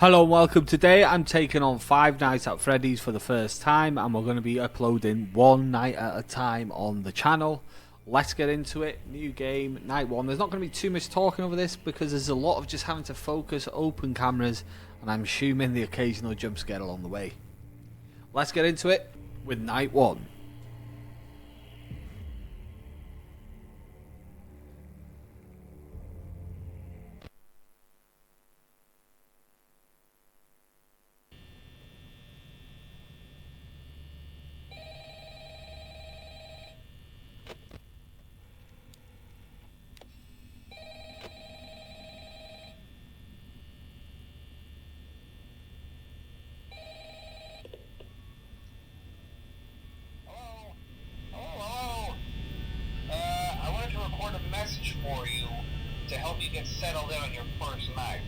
Hello and welcome. Today I'm taking on Five Nights at Freddy's for the first time, and we're going to be uploading one night at a time on the channel. Let's get into it. New game, night one. There's not going to be too much talking over this because there's a lot of just having to focus, open cameras, and I'm assuming the occasional jump scare along the way. Let's get into it with night one. I wanted to record a message for you to help you get settled in on your first night.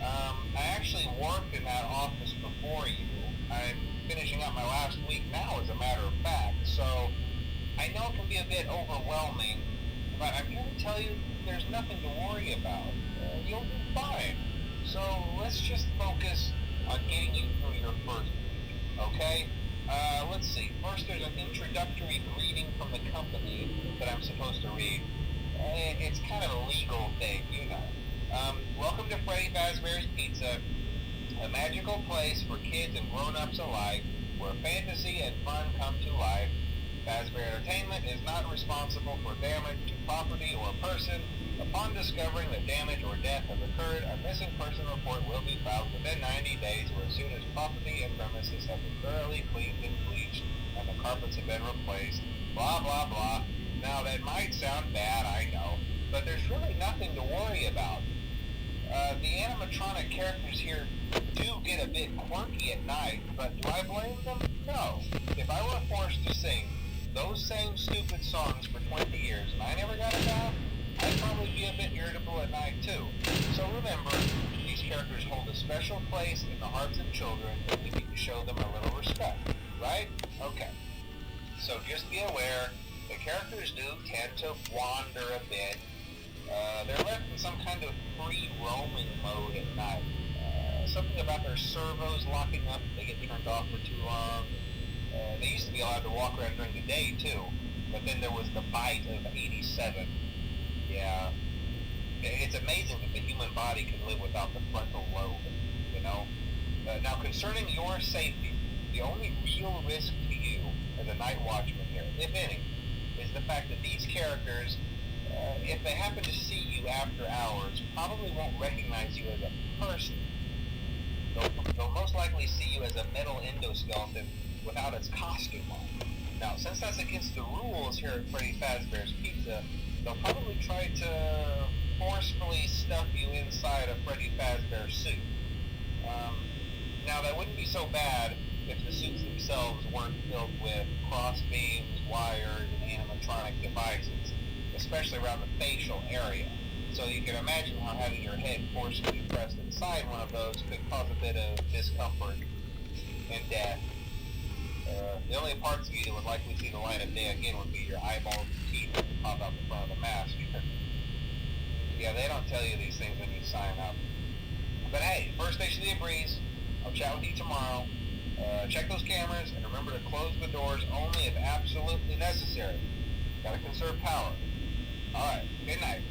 I actually worked in that office before you. I'm finishing up my last week now, as a matter of fact, so I know it can be a bit overwhelming, but I'm here to tell you there's nothing to worry about. You'll do fine. So let's just focus on getting you through your first week, okay? Let's see. First, there's an introductory greeting from the company that I'm supposed to read. It's kind of a legal thing, you know. Welcome to Freddy Fazbear's Pizza, a magical place for kids and grown-ups alike, where fantasy and fun come to life. Fazbear Entertainment is not responsible for damage to property or person. Upon discovering that damage or death has occurred, a missing person report will be filed within 90 days or as soon as property and premises have been thoroughly cleaned and bleached and the carpets have been replaced. Blah, blah, blah. Now, that might sound bad, I know, but there's really nothing to worry about. The animatronic characters here do get a bit quirky at night, but do I blame them? No. If I were forced to sing those same stupid songs for 20 years and I never got it down, I'd probably be a bit irritable at night too. So remember, these characters hold a special place in the hearts of children and we need to show them a little respect, right? Okay. So just be aware, the characters do tend to wander a bit. They're left in some kind of free roaming mode at night. Something about their servos locking up if they get turned off for too long. They used to be allowed to walk around during the day too, but then there was the bite of 87. Yeah, it's amazing that the human body can live without the frontal lobe, you know? Now, concerning your safety, the only real risk to you as a night watchman here, if any, is the fact that these characters, if they happen to see you after hours, probably won't recognize you as a person. They'll most likely see you as a metal endoskeleton without its costume on. Now, since that's against the rules here at Freddy Fazbear's Pizza, they'll probably try to forcefully stuff you inside a Freddy Fazbear suit. Now, that wouldn't be so bad if the suits themselves weren't filled with cross beams, wires, and animatronic devices, especially around the facial area. So you can imagine how having your head forcefully pressed inside one of those could cause a bit of discomfort and death. The only parts of you that would likely see the light of day again would be your eyeballs and teeth that pop out the front of the mask. Yeah, they don't tell you these things when you sign up. But hey, first station of the breeze. I'll chat with you tomorrow. Check those cameras and remember to close the doors only if absolutely necessary. Gotta conserve power. Alright, good night.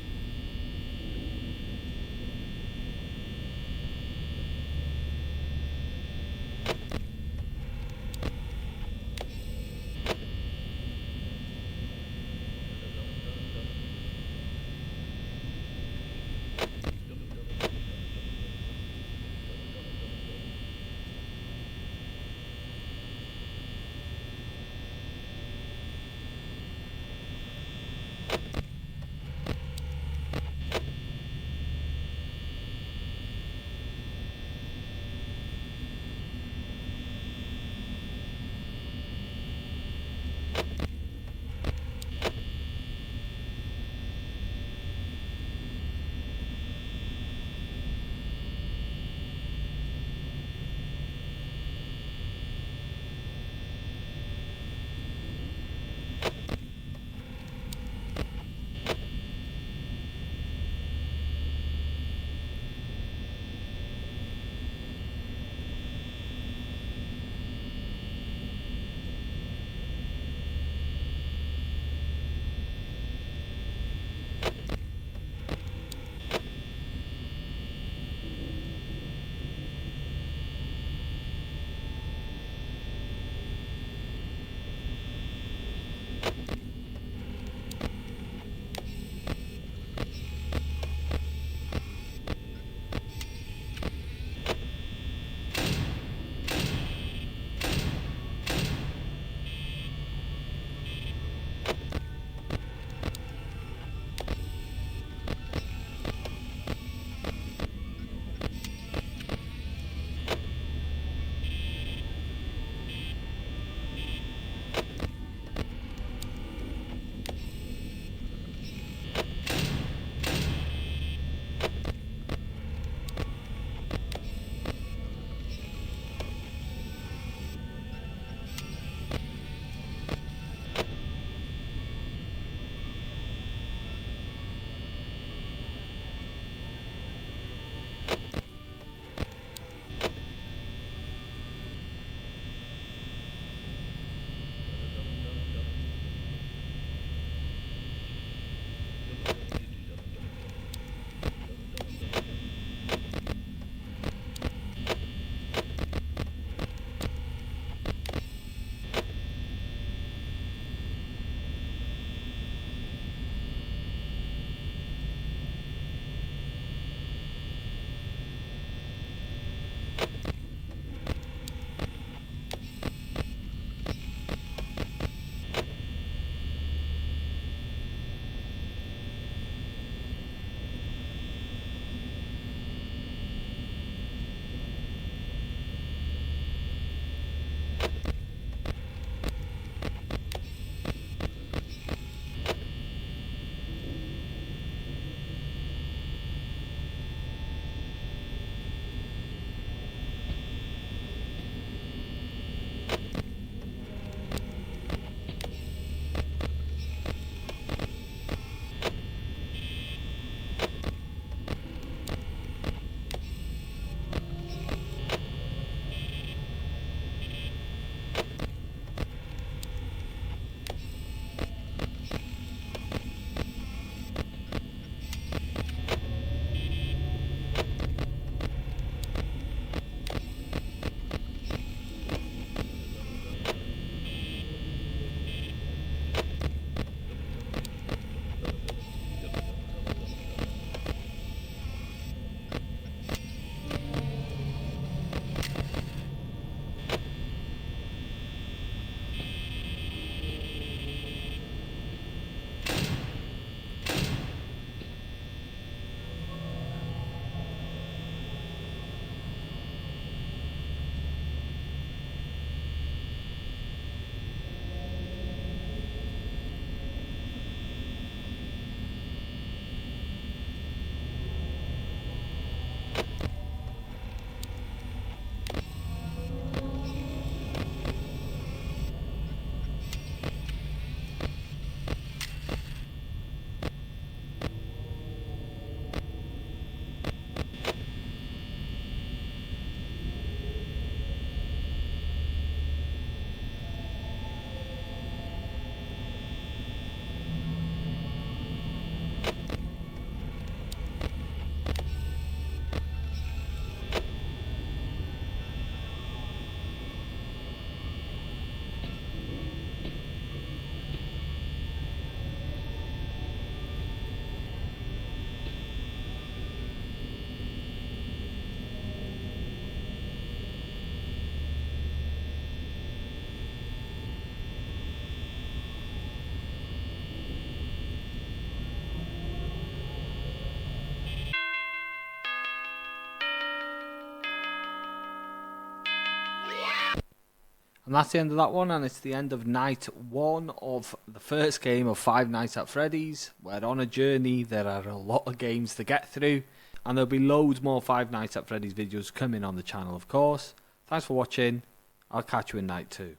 And that's the end of that one, and it's the end of night 1 of the first game of Five Nights at Freddy's. We're on a journey, there are a lot of games to get through, and there'll be loads more Five Nights at Freddy's videos coming on the channel, of course. Thanks for watching, I'll catch you in night 2.